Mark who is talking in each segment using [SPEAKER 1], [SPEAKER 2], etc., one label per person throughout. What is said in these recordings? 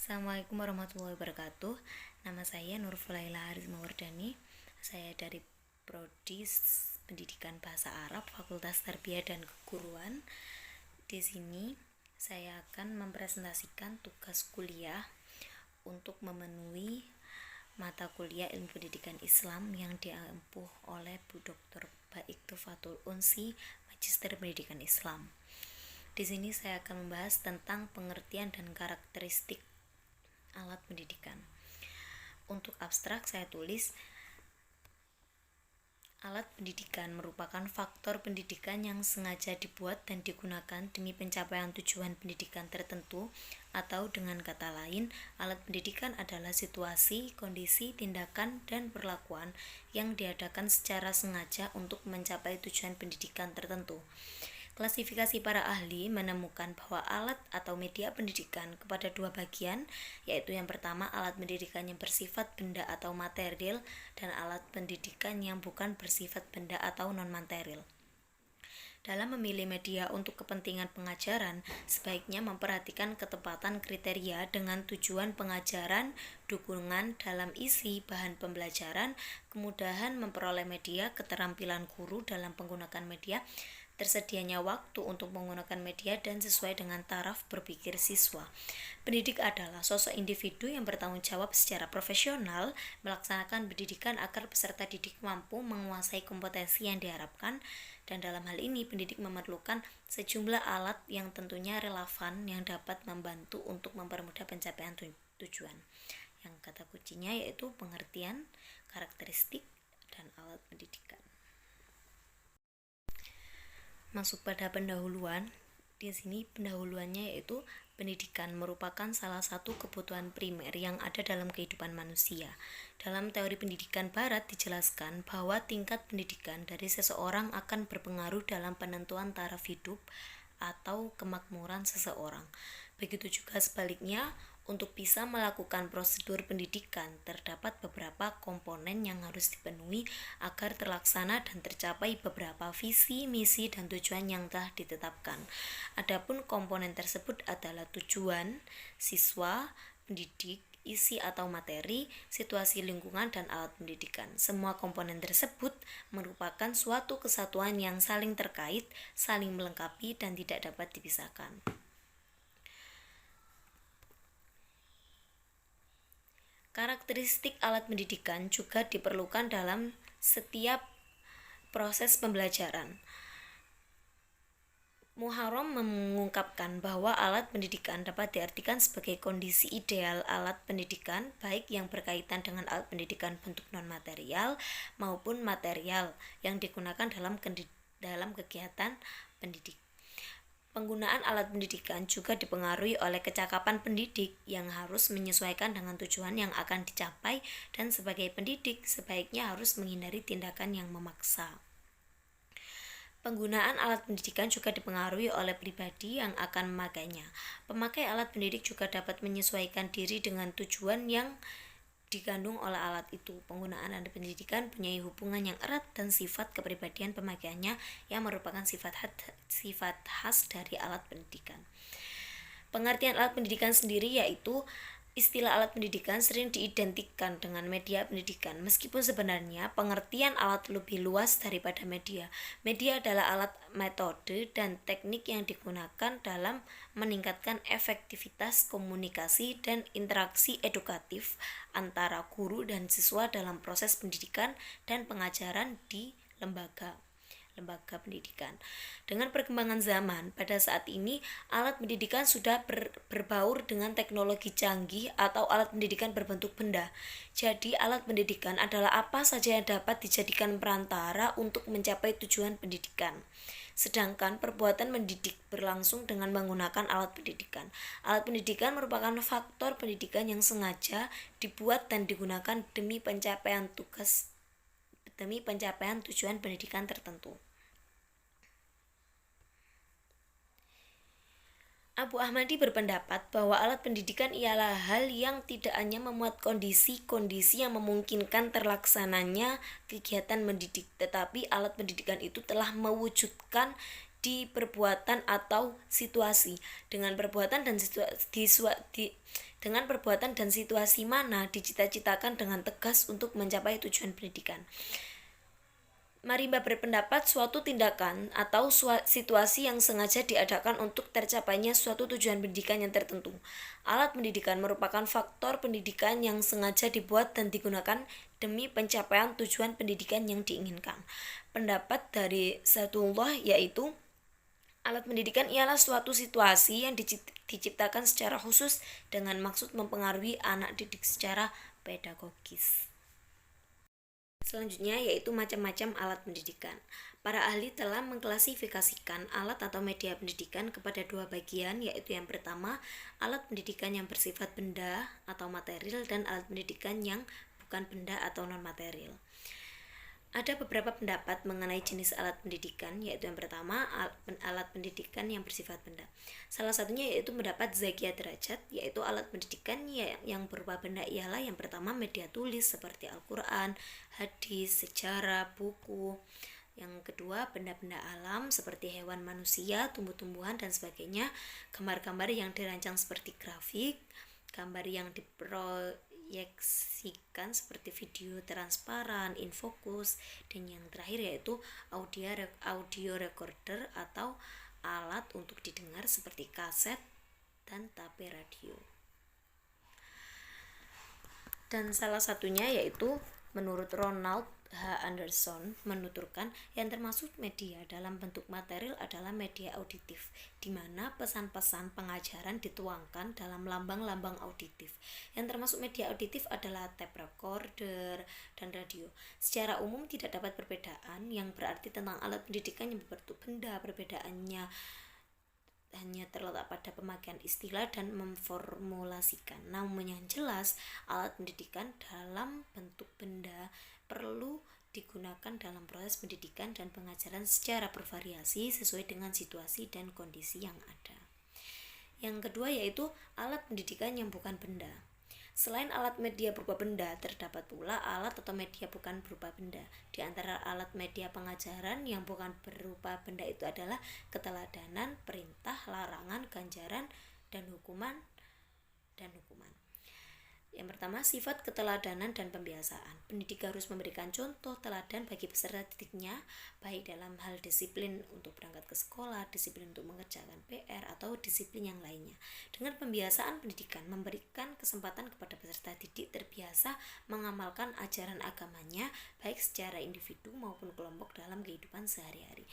[SPEAKER 1] Assalamualaikum warahmatullahi wabarakatuh. Nama saya Nurfulaila Arismawardani. Saya dari Prodi Pendidikan Bahasa Arab, Fakultas Tarbiyah dan Keguruan. Di sini saya akan mempresentasikan tugas kuliah untuk memenuhi mata kuliah Ilmu Pendidikan Islam yang diampuh oleh Bu Dr. Baik Tufatul Unsi, Magister Pendidikan Islam. Di sini saya akan membahas tentang pengertian dan karakteristik alat pendidikan. Untuk abstrak saya tulis, alat pendidikan merupakan faktor pendidikan yang sengaja dibuat dan digunakan demi pencapaian tujuan pendidikan tertentu, atau dengan kata lain, alat pendidikan adalah situasi, kondisi, tindakan, dan perlakuan yang diadakan secara sengaja untuk mencapai tujuan pendidikan tertentu. Klasifikasi para ahli menemukan bahwa alat atau media pendidikan kepada dua bagian, yaitu yang pertama alat pendidikan yang bersifat benda atau material dan alat pendidikan yang bukan bersifat benda atau non-material. Dalam memilih media untuk kepentingan pengajaran, sebaiknya memperhatikan ketepatan kriteria dengan tujuan pengajaran, dukungan dalam isi bahan pembelajaran, kemudahan memperoleh media, keterampilan guru dalam menggunakan media, tersedianya waktu untuk menggunakan media, dan sesuai dengan taraf berpikir siswa. Pendidik adalah sosok individu yang bertanggung jawab secara profesional melaksanakan pendidikan agar peserta didik mampu menguasai kompetensi yang diharapkan, dan dalam hal ini pendidik memerlukan sejumlah alat yang tentunya relevan yang dapat membantu untuk mempermudah pencapaian tujuan. Yang kata kuncinya yaitu pengertian, karakteristik, dan alat pendidikan. Masuk pada pendahuluan. Di sini pendahuluannya yaitu pendidikan merupakan salah satu kebutuhan primer yang ada dalam kehidupan manusia. Dalam teori pendidikan barat dijelaskan bahwa tingkat pendidikan dari seseorang akan berpengaruh dalam penentuan taraf hidup atau kemakmuran seseorang. Begitu juga sebaliknya, untuk bisa melakukan prosedur pendidikan, terdapat beberapa komponen yang harus dipenuhi agar terlaksana dan tercapai beberapa visi, misi, dan tujuan yang telah ditetapkan. Adapun komponen tersebut adalah tujuan, siswa, pendidik, isi atau materi, situasi lingkungan, dan alat pendidikan. Semua komponen tersebut merupakan suatu kesatuan yang saling terkait, saling melengkapi, dan tidak dapat dipisahkan. Karakteristik alat pendidikan juga diperlukan dalam setiap proses pembelajaran. Muharram mengungkapkan bahwa alat pendidikan dapat diartikan sebagai kondisi ideal alat pendidikan, baik yang berkaitan dengan alat pendidikan bentuk non-material maupun material yang digunakan dalam kegiatan pendidik. Penggunaan alat pendidikan juga dipengaruhi oleh kecakapan pendidik yang harus menyesuaikan dengan tujuan yang akan dicapai, dan sebagai pendidik sebaiknya harus menghindari tindakan yang memaksa. Penggunaan alat pendidikan juga dipengaruhi oleh pribadi yang akan memakainya. Pemakai alat pendidik juga dapat menyesuaikan diri dengan tujuan yang dikandung oleh alat itu. Penggunaan alat pendidikan punya hubungan yang erat dan sifat kepribadian pemakaiannya yang merupakan sifat khas dari alat pendidikan. Pengertian alat pendidikan sendiri yaitu istilah alat pendidikan sering diidentikan dengan media pendidikan, meskipun sebenarnya pengertian alat lebih luas daripada media. Media adalah alat, metode, dan teknik yang digunakan dalam meningkatkan efektivitas komunikasi dan interaksi edukatif antara guru dan siswa dalam proses pendidikan dan pengajaran di lembaga pendidikan. Dengan perkembangan zaman, pada saat ini alat pendidikan sudah berbaur dengan teknologi canggih atau alat pendidikan berbentuk benda. Jadi alat pendidikan adalah apa saja yang dapat dijadikan perantara untuk mencapai tujuan pendidikan. Sedangkan perbuatan mendidik berlangsung dengan menggunakan alat pendidikan. Alat pendidikan merupakan faktor pendidikan yang sengaja dibuat dan digunakan demi pencapaian tujuan pendidikan tertentu. Abu Ahmadi berpendapat bahwa alat pendidikan ialah hal yang tidak hanya memuat kondisi-kondisi yang memungkinkan terlaksananya kegiatan mendidik, tetapi alat pendidikan itu telah mewujudkan di perbuatan atau situasi. Dengan perbuatan dan Dengan perbuatan dan situasi mana dicita-citakan dengan tegas untuk mencapai tujuan pendidikan. Marimba berpendapat suatu tindakan atau situasi yang sengaja diadakan untuk tercapainya suatu tujuan pendidikan yang tertentu. Alat pendidikan merupakan faktor pendidikan yang sengaja dibuat dan digunakan demi pencapaian tujuan pendidikan yang diinginkan. Pendapat dari Sadullah yaitu alat pendidikan ialah suatu situasi yang diciptakan secara khusus dengan maksud mempengaruhi anak didik secara pedagogis. Selanjutnya yaitu macam-macam alat pendidikan. Para ahli telah mengklasifikasikan alat atau media pendidikan kepada dua bagian, yaitu yang pertama, alat pendidikan yang bersifat benda atau material, dan alat pendidikan yang bukan benda atau non-material. Ada beberapa pendapat mengenai jenis alat pendidikan, yaitu yang pertama, alat pendidikan yang bersifat benda. Salah satunya yaitu pendapat Zakia Derajat, yaitu alat pendidikan yang berupa benda ialah yang pertama media tulis seperti Al-Quran, hadis, sejarah, buku. Yang kedua, benda-benda alam seperti hewan, manusia, tumbuh-tumbuhan, dan sebagainya. Gambar-gambar yang dirancang seperti grafik, gambar yang diproyeksikan seperti video transparan, infokus, dan yang terakhir yaitu audio recorder atau alat untuk didengar seperti kaset dan tape radio. Dan salah satunya yaitu menurut Ronald H. Anderson menuturkan yang termasuk media dalam bentuk material adalah media auditif, di mana pesan-pesan pengajaran dituangkan dalam lambang-lambang auditif. Yang termasuk media auditif adalah tape recorder dan radio. Secara umum tidak dapat perbedaan yang berarti tentang alat pendidikan yang berbentuk benda. Perbedaannya hanya terletak pada pemakaian istilah dan memformulasikan. Namun yang jelas, alat pendidikan dalam bentuk benda perlu digunakan dalam proses pendidikan dan pengajaran secara bervariasi sesuai dengan situasi dan kondisi yang ada. Yang kedua yaitu alat pendidikan yang bukan benda. Selain alat media berupa benda, terdapat pula alat atau media bukan berupa benda. Di antara alat media pengajaran yang bukan berupa benda itu adalah keteladanan, perintah, larangan, ganjaran, dan hukuman. Yang pertama, sifat keteladanan dan pembiasaan. Pendidik harus memberikan contoh teladan bagi peserta didiknya, baik dalam hal disiplin untuk berangkat ke sekolah, disiplin untuk mengerjakan PR, atau disiplin yang lainnya. Dengan pembiasaan pendidikan, memberikan kesempatan kepada peserta didik terbiasa mengamalkan ajaran agamanya, baik secara individu maupun kelompok dalam kehidupan sehari-hari.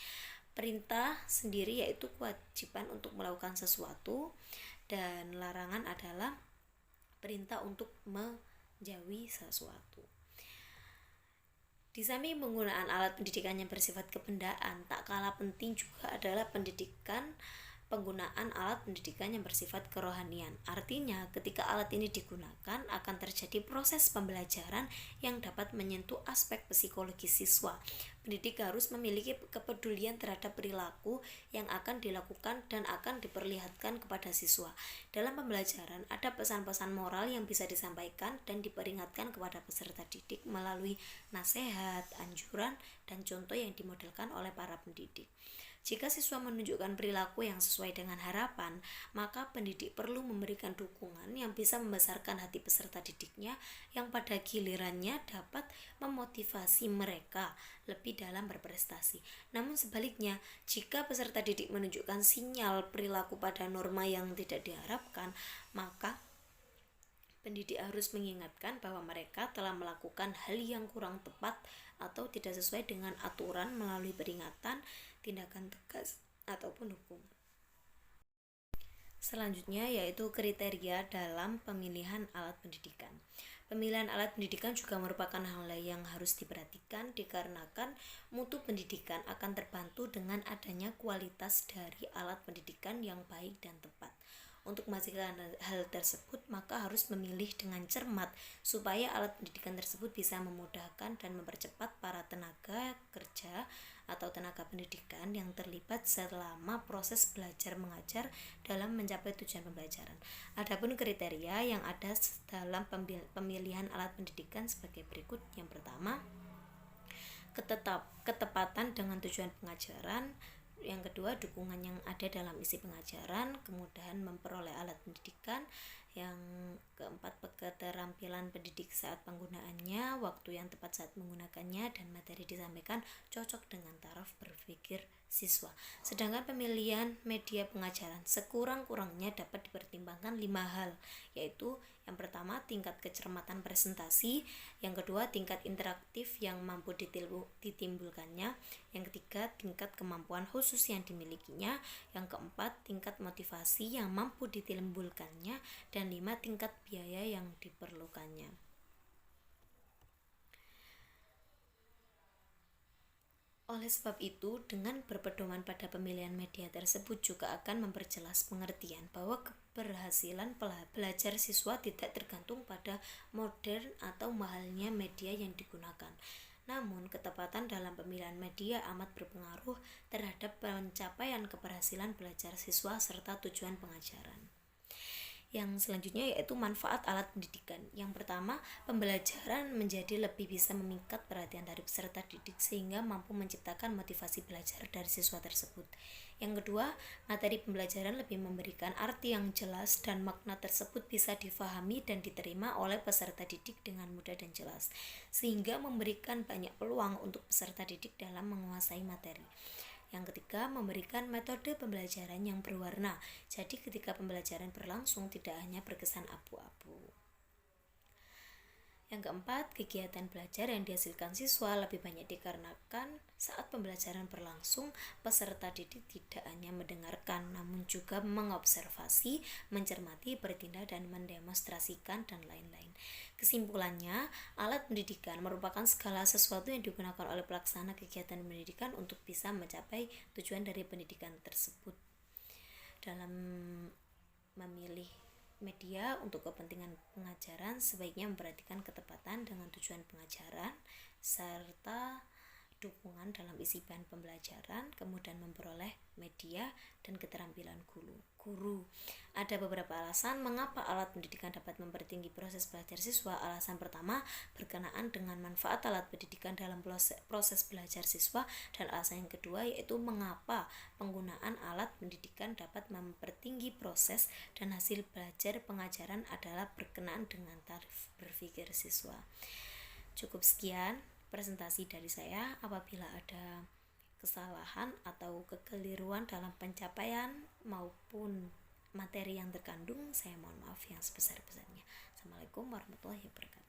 [SPEAKER 1] Perintah sendiri yaitu kewajiban untuk melakukan sesuatu, dan larangan adalah perintah untuk menjauhi sesuatu. Di samping penggunaan alat pendidikan yang bersifat kebendaan, tak kalah penting juga adalah penggunaan alat pendidikan yang bersifat kerohanian. Artinya, ketika alat ini digunakan, akan terjadi proses pembelajaran yang dapat menyentuh aspek psikologis siswa. Pendidik harus memiliki kepedulian terhadap perilaku yang akan dilakukan dan akan diperlihatkan kepada siswa. Dalam pembelajaran, ada pesan-pesan moral yang bisa disampaikan dan diperingatkan kepada peserta didik melalui nasihat, anjuran, dan contoh yang dimodelkan oleh para pendidik. Jika siswa menunjukkan perilaku yang sesuai dengan harapan, maka pendidik perlu memberikan dukungan yang bisa membesarkan hati peserta didiknya yang pada gilirannya dapat memotivasi mereka lebih dalam berprestasi. Namun sebaliknya, jika peserta didik menunjukkan sinyal perilaku pada norma yang tidak diharapkan, maka pendidik harus mengingatkan bahwa mereka telah melakukan hal yang kurang tepat atau tidak sesuai dengan aturan melalui peringatan, tindakan tegas, ataupun hukum. Selanjutnya yaitu kriteria dalam pemilihan alat pendidikan. Pemilihan alat pendidikan juga merupakan hal yang harus diperhatikan dikarenakan mutu pendidikan akan terbantu dengan adanya kualitas dari alat pendidikan yang baik dan tepat. Untuk memastikan hal tersebut, maka harus memilih dengan cermat supaya alat pendidikan tersebut bisa memudahkan dan mempercepat para tenaga kerja atau tenaga pendidikan yang terlibat selama proses belajar mengajar dalam mencapai tujuan pembelajaran. Adapun kriteria yang ada dalam pemilihan alat pendidikan sebagai berikut. Yang pertama, ketepatan dengan tujuan pengajaran. Yang kedua, dukungan yang ada dalam isi pengajaran, kemudahan memperoleh alat pendidikan. Yang keterampilan pendidik saat penggunaannya, waktu yang tepat saat menggunakannya, dan materi disampaikan cocok dengan taraf berpikir siswa. Sedangkan pemilihan media pengajaran sekurang-kurangnya dapat dipertimbangkan 5 hal, yaitu yang pertama tingkat kecermatan presentasi, yang kedua tingkat interaktif yang mampu ditimbulkannya, yang ketiga tingkat kemampuan khusus yang dimilikinya, yang keempat tingkat motivasi yang mampu ditimbulkannya, dan 5 tingkat biaya yang diperlukannya. Oleh sebab itu, dengan berpedoman pada pemilihan media tersebut juga akan memperjelas pengertian bahwa keberhasilan belajar siswa tidak tergantung pada modern atau mahalnya media yang digunakan. Namun, ketepatan dalam pemilihan media amat berpengaruh terhadap pencapaian keberhasilan belajar siswa serta tujuan pengajaran. Yang selanjutnya yaitu manfaat alat pendidikan. Yang pertama, pembelajaran menjadi lebih bisa memikat perhatian dari peserta didik sehingga mampu menciptakan motivasi belajar dari siswa tersebut. Yang kedua, materi pembelajaran lebih memberikan arti yang jelas dan makna tersebut bisa difahami dan diterima oleh peserta didik dengan mudah dan jelas, sehingga memberikan banyak peluang untuk peserta didik dalam menguasai materi. Yang ketiga, memberikan metode pembelajaran yang berwarna. Jadi ketika pembelajaran berlangsung tidak hanya berkesan abu-abu. Yang keempat, kegiatan belajar yang dihasilkan siswa lebih banyak dikarenakan saat pembelajaran berlangsung, peserta didik tidak hanya mendengarkan, namun juga mengobservasi, mencermati, bertindak, dan mendemonstrasikan, dan lain-lain. Kesimpulannya, alat pendidikan merupakan segala sesuatu yang digunakan oleh pelaksana kegiatan pendidikan untuk bisa mencapai tujuan dari pendidikan tersebut. Dalam memilih media untuk kepentingan pengajaran, sebaiknya memperhatikan ketepatan dengan tujuan pengajaran serta dukungan dalam isi bahan pembelajaran, kemudian memperoleh media dan keterampilan guru. Ada beberapa alasan mengapa alat pendidikan dapat mempertinggi proses belajar siswa. Alasan pertama berkenaan dengan manfaat alat pendidikan dalam proses belajar siswa, dan alasan yang kedua yaitu mengapa penggunaan alat pendidikan dapat mempertinggi proses dan hasil belajar pengajaran adalah berkenaan dengan taraf berpikir siswa. Cukup sekian presentasi dari saya. Apabila ada kesalahan atau kekeliruan dalam pencapaian maupun materi yang terkandung, saya mohon maaf yang sebesar-besarnya. Assalamualaikum warahmatullahi wabarakatuh.